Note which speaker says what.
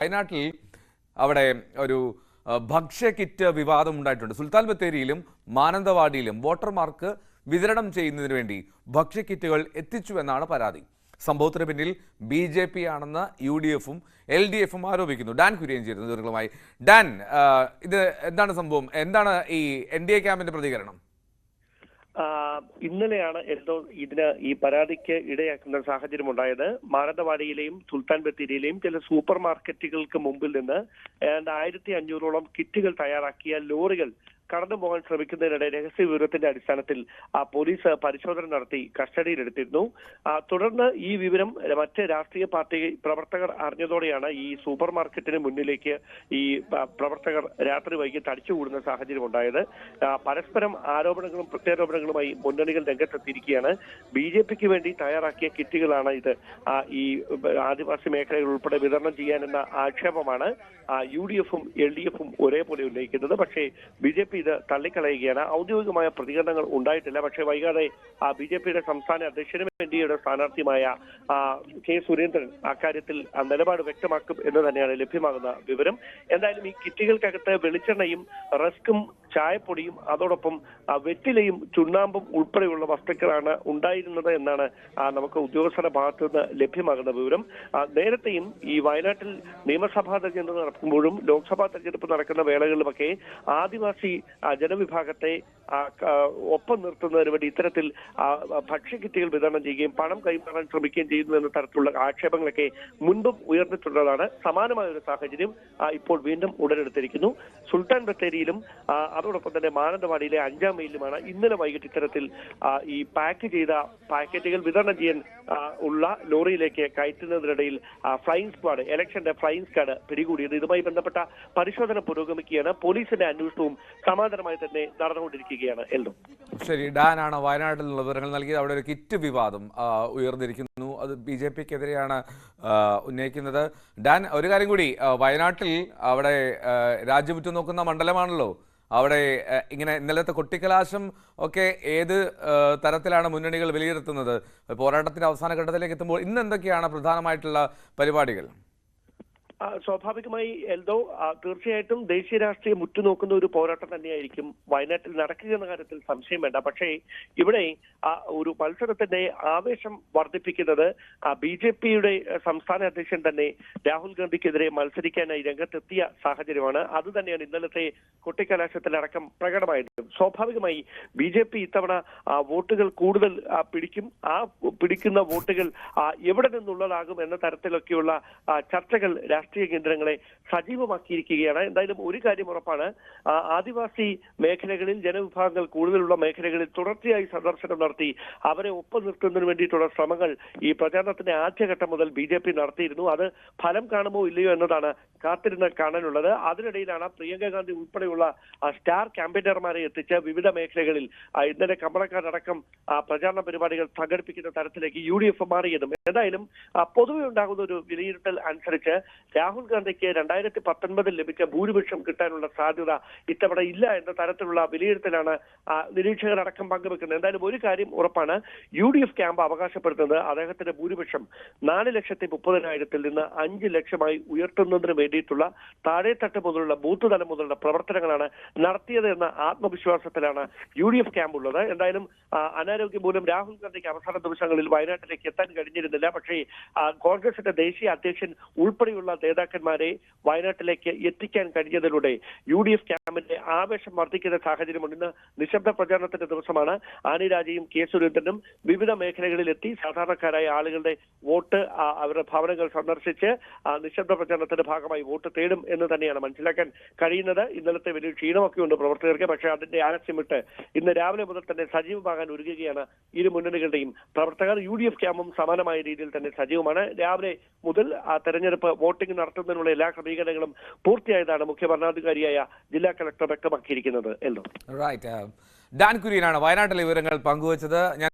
Speaker 1: വയനാട്ടിൽ അവിടെ ഒരു ഭക്ഷ്യ കിറ്റ് വിവാദം ഉണ്ടായിട്ടുണ്ട്. സുൽത്താൻ ബത്തേരിയിലും മാനന്തവാടിയിലും വോട്ടർമാർക്ക് വിതരണം ചെയ്യുന്നതിന് വേണ്ടി ഭക്ഷ്യ കിറ്റുകൾ എത്തിച്ചുവെന്നാണ് പരാതി. സംഭവത്തിന് പിന്നിൽ BJP ആണെന്ന് UDF-ഉം LDF-ഉം ആരോപിക്കുന്നു. ഡാൻ കുര്യൻ ചേരുന്നു വിവരങ്ങളുമായി. ഡാൻ, ഇത് എന്താണ് സംഭവം? എന്താണ് ഈ NDA ക്യാമ്പിന്റെ പ്രതികരണം?
Speaker 2: ഇന്നലെയാണ് എന്തോ ഈ പരാതിക്ക് ഇടയാക്കുന്ന സാഹചര്യം ഉണ്ടായത്. മാനന്തവാടിയിലെയും സുൽത്താൻ ബത്തേരിയിലെയും ചില സൂപ്പർ മാർക്കറ്റുകൾക്ക് മുമ്പിൽ നിന്ന് ഏതാണ്ട് 1500ഓളം കിറ്റുകൾ തയ്യാറാക്കിയ ലോറികൾ കടന്നു പോകാൻ ശ്രമിക്കുന്നതിനിടെ രഹസ്യ വിവരത്തിന്റെ അടിസ്ഥാനത്തിൽ പോലീസ് പരിശോധന നടത്തി കസ്റ്റഡിയിലെടുത്തിരുന്നു. തുടർന്ന് ഈ വിവരം മറ്റ് രാഷ്ട്രീയ പാർട്ടി പ്രവർത്തകർ അറിഞ്ഞതോടെയാണ് ഈ സൂപ്പർ മാർക്കറ്റിന് മുന്നിലേക്ക് ഈ പ്രവർത്തകർ രാത്രി വൈകിട്ട് അടിച്ചുകൂടുന്ന സാഹചര്യം ഉണ്ടായത്. പരസ്പരം ആരോപണങ്ങളും പ്രത്യാരോപണങ്ങളുമായി മുന്നണികൾ രംഗത്തെത്തിയിരിക്കുകയാണ്. BJPക്ക് വേണ്ടി തയ്യാറാക്കിയ കിറ്റുകളാണ് ഇത് ഈ ആദിവാസി മേഖലകൾ ഉൾപ്പെടെ വിതരണം ചെയ്യാനെന്ന ആക്ഷേപമാണ് UDF-ഉം LDF-ഉം ഒരേപോലെ ഉന്നയിക്കുന്നത്. പക്ഷേ BJP ഇത് തള്ളിക്കളയുകയാണ്. ഔദ്യോഗികമായ പ്രതികരണങ്ങൾ ഉണ്ടായിട്ടില്ല. പക്ഷേ വൈകാതെ BJPയുടെ സംസ്ഥാന അധ്യക്ഷനും NDAയുടെ സ്ഥാനാർത്ഥിയുമായ K. സുരേന്ദ്രൻ അക്കാര്യത്തിൽ നിലപാട് വ്യക്തമാക്കും എന്ന് തന്നെയാണ് ലഭ്യമാകുന്ന വിവരം. എന്തായാലും ഈ കിറ്റുകൾക്കകത്ത് വെളിച്ചെണ്ണയും റസ്കും ചായപ്പൊടിയും അതോടൊപ്പം വെറ്റിലയും ചുണ്ണാമ്പും ഉൾപ്പെടെയുള്ള വസ്തുക്കളാണ് ഉണ്ടായിരുന്നത് എന്നാണ് നമുക്ക് ഉദ്യോഗസ്ഥരുടെ ഭാഗത്തു നിന്ന് ലഭ്യമാകുന്ന വിവരം. നേരത്തെയും ഈ വയനാട്ടിൽ നിയമസഭാ തെരഞ്ഞെടുപ്പ് നടക്കുമ്പോഴും ലോക്സഭാ തെരഞ്ഞെടുപ്പ് നടക്കുന്ന വേളകളിലുമൊക്കെ ആദിവാസി ജനവിഭാഗത്തെ ഒപ്പം നിർത്തുന്നതിന് വേണ്ടി ഇത്തരത്തിൽ ഭക്ഷ്യക്കിറ്റുകൾ വിതരണം ചെയ്യുകയും പണം കൈമാറാൻ ശ്രമിക്കുകയും ചെയ്യുന്നു എന്ന തരത്തിലുള്ള ആക്ഷേപങ്ങളൊക്കെ മുൻപും ഉയർന്നിട്ടുള്ളതാണ്. സമാനമായ ഒരു സാഹചര്യം ഇപ്പോൾ വീണ്ടും ഉടലെടുത്തിരിക്കുന്നു. സുൽത്താൻ ബത്തേരിയിലും അതോടൊപ്പം തന്നെ മാനന്തവാടിയിലെ 5-ാം മൈലിലുമാണ് ഇന്നലെ വൈകിട്ട് ഇത്തരത്തിൽ ഈ പാക്ക് ചെയ്ത പാക്കറ്റുകൾ വിതരണം ചെയ്യാൻ ഉള്ള ലോറിയിലേക്ക് കയറ്റുന്നതിനിടയിൽ ഫ്ലൈയിങ് സ്ക്വാഡ്, ഇലക്ഷന്റെ ഫ്ലൈയിങ് സ്ക്വാഡ് പിടികൂടിയത്. ഇതുമായി ബന്ധപ്പെട്ട പരിശോധന പുരോഗമിക്കുകയാണ്. പോലീസിന്റെ അന്വേഷണവും സമാന്തരമായി തന്നെ നടന്നുകൊണ്ടിരിക്കുകയാണ്. എൽദോ,
Speaker 1: ശരി, ഡാനാണ് വയനാട്ടിൽ നിന്നുള്ള വിവരങ്ങൾ നൽകിയത്. അവിടെ ഒരു കിറ്റ് വിവാദം ഉയർന്നിരിക്കുന്നു. അത് BJPക്കെതിരെയാണ് ഉന്നയിക്കുന്നത്. ഡാൻ, ഒരു കാര്യം കൂടി, വയനാട്ടിൽ അവിടെ രാജ്യം ഉറ്റുനോക്കുന്ന മണ്ഡലമാണല്ലോ. അവിടെ ഇങ്ങനെ ഇന്നലത്തെ കൊട്ടിക്കലാശം ഒക്കെ ഏത് തരത്തിലാണ് മുന്നണികൾ വിലയിരുത്തുന്നത്? പോരാട്ടത്തിന്റെ അവസാന ഘട്ടത്തിലേക്ക് എത്തുമ്പോൾ ഇന്ന് എന്തൊക്കെയാണ് പ്രധാനമായിട്ടുള്ള പരിപാടികൾ?
Speaker 2: സ്വാഭാവികമായി എൽദോ, തീർച്ചയായിട്ടും ദേശീയ രാഷ്ട്രീയം ഉറ്റുനോക്കുന്ന ഒരു പോരാട്ടം തന്നെയായിരിക്കും വയനാട്ടിൽ നടക്കുക എന്ന കാര്യത്തിൽ സംശയം വേണ്ട. പക്ഷേ ഇവിടെ ഒരു മത്സരത്തിന്റെ ആവേശം വർദ്ധിപ്പിക്കുന്നത് BJPയുടെ സംസ്ഥാന അധ്യക്ഷൻ തന്നെ രാഹുൽ ഗാന്ധിക്കെതിരെ മത്സരിക്കാനായി രംഗത്തെത്തിയ സാഹചര്യമാണ്. അത് തന്നെയാണ് ഇന്നലത്തെ കൊട്ടിക്കലാശത്തിലടക്കം പ്രകടമായത്. സ്വാഭാവികമായി BJP ഇത്തവണ വോട്ടുകൾ കൂടുതൽ പിടിക്കും. ആ പിടിക്കുന്ന വോട്ടുകൾ എവിടെ നിന്നുള്ളതാകും എന്ന തരത്തിലൊക്കെയുള്ള ചർച്ചകൾ രാഷ്ട്രീയ കേന്ദ്രങ്ങളെ സജീവമാക്കിയിരിക്കുകയാണ്. എന്തായാലും ഒരു കാര്യം ഉറപ്പാണ്, ആദിവാസി മേഖലകളിൽ ജനവിഭാഗങ്ങൾ കൂടുതലുള്ള മേഖലകളിൽ തുടർച്ചയായി സന്ദർശനം നടത്തി അവരെ ഒപ്പം നിർത്തുന്നതിന് വേണ്ടിയിട്ടുള്ള ശ്രമങ്ങൾ ഈ പ്രചാരണത്തിന്റെ ആദ്യഘട്ടം മുതൽ BJP നടത്തിയിരുന്നു. അത് ഫലം കാണുമോ ഇല്ലയോ എന്നതാണ് കാത്തിരുന്ന് കാണാനുള്ളത്. അതിനിടയിലാണ് പ്രിയങ്ക ഗാന്ധി ഉൾപ്പെടെയുള്ള സ്റ്റാർ ക്യാമ്പയിനർമാരെ എത്തിച്ച് വിവിധ മേഖലകളിൽ ഇന്നലെ കമലക്കാരടക്കം പ്രചാരണ പരിപാടികൾ സംഘടിപ്പിക്കുന്ന തരത്തിലേക്ക് UDF മാറിയതും. എന്തായാലും പൊതുവെ ഉണ്ടാകുന്ന ഒരു വിലയിരുത്തൽ അനുസരിച്ച് രാഹുൽ ഗാന്ധിക്ക് 2019 ലഭിച്ച ഭൂരിപക്ഷം കിട്ടാനുള്ള സാധ്യത ഇത്തവണ ഇല്ല എന്ന തരത്തിലുള്ള വിലയിരുത്തലാണ് നിരീക്ഷകരടക്കം പങ്കുവെക്കുന്നത്. എന്തായാലും ഒരു കാര്യം ഉറപ്പാണ്, UDF ക്യാമ്പ് അവകാശപ്പെടുന്നത് അദ്ദേഹത്തിന്റെ ഭൂരിപക്ഷം 4,30,000-ൽ നിന്ന് 5 ലക്ഷമായി ഉയർത്തുന്നതിന് വേണ്ടിയിട്ടുള്ള താഴെത്തട്ട് മുതലുള്ള ബൂത്ത് തലം മുതലുള്ള പ്രവർത്തനങ്ങളാണ് നടത്തിയത് എന്ന ആത്മവിശ്വാസത്തിലാണ് UDF ക്യാമ്പ് ഉള്ളത്. എന്തായാലും അനാരോഗ്യം മൂലം രാഹുൽ ഗാന്ധിക്ക് അവസാന ദിവസങ്ങളിൽ വയനാട്ടിലേക്ക് എത്താൻ കഴിഞ്ഞിരുന്നില്ല. പക്ഷേ കോൺഗ്രസിന്റെ ദേശീയ അധ്യക്ഷൻ ഉൾപ്പെടെയുള്ള നേതാക്കന്മാരെ വയനാട്ടിലേക്ക് എത്തിക്കാൻ കഴിഞ്ഞതിലൂടെ UDF ക്യാമ്പിന്റെ ആവേശം വർദ്ധിക്കുന്ന സാഹചര്യമുണ്ട്. ഇന്ന് നിശബ്ദ പ്രചാരണത്തിന്റെ ദിവസമാണ്. ആനി രാജയും K. സുരേന്ദ്രനും വിവിധ മേഖലകളിൽ എത്തി സാധാരണക്കാരായ ആളുകളുടെ വോട്ട് അവരുടെ ഭവനങ്ങൾ സന്ദർശിച്ച് നിശബ്ദ പ്രചാരണത്തിന്റെ ഭാഗമായി വോട്ട് തേടും എന്ന് തന്നെയാണ് മനസ്സിലാക്കാൻ കഴിയുന്നത്. ഇന്നലത്തെ വലിയ ക്ഷീണമൊക്കെ ഉണ്ട് പ്രവർത്തകർക്ക്. പക്ഷേ അതിന്റെ ആലസ്യം വിട്ട് ഇന്ന് രാവിലെ മുതൽ തന്നെ സജീവമാകാൻ ഒരുങ്ങുകയാണ് ഇരു മുന്നണികളുടെയും പ്രവർത്തകർ. UDF ക്യാമ്പും സമാനമായ രീതിയിൽ തന്നെ സജീവമാണ്. രാവിലെ മുതൽ തെരഞ്ഞെടുപ്പ് വോട്ടിംഗ് നടത്തുന്നതിനുള്ള എല്ലാ ക്രമീകരണങ്ങളും പൂർത്തിയായതാണ് മുഖ്യ ഭരണാധികാരിയായ ജില്ലാ കളക്ടർ വ്യക്തമാക്കിയിരിക്കുന്നത്.
Speaker 1: ഡാൻ കുര്യനാണ് വയനാട്ടിലെ വിവരങ്ങൾ പങ്കുവച്ചത്.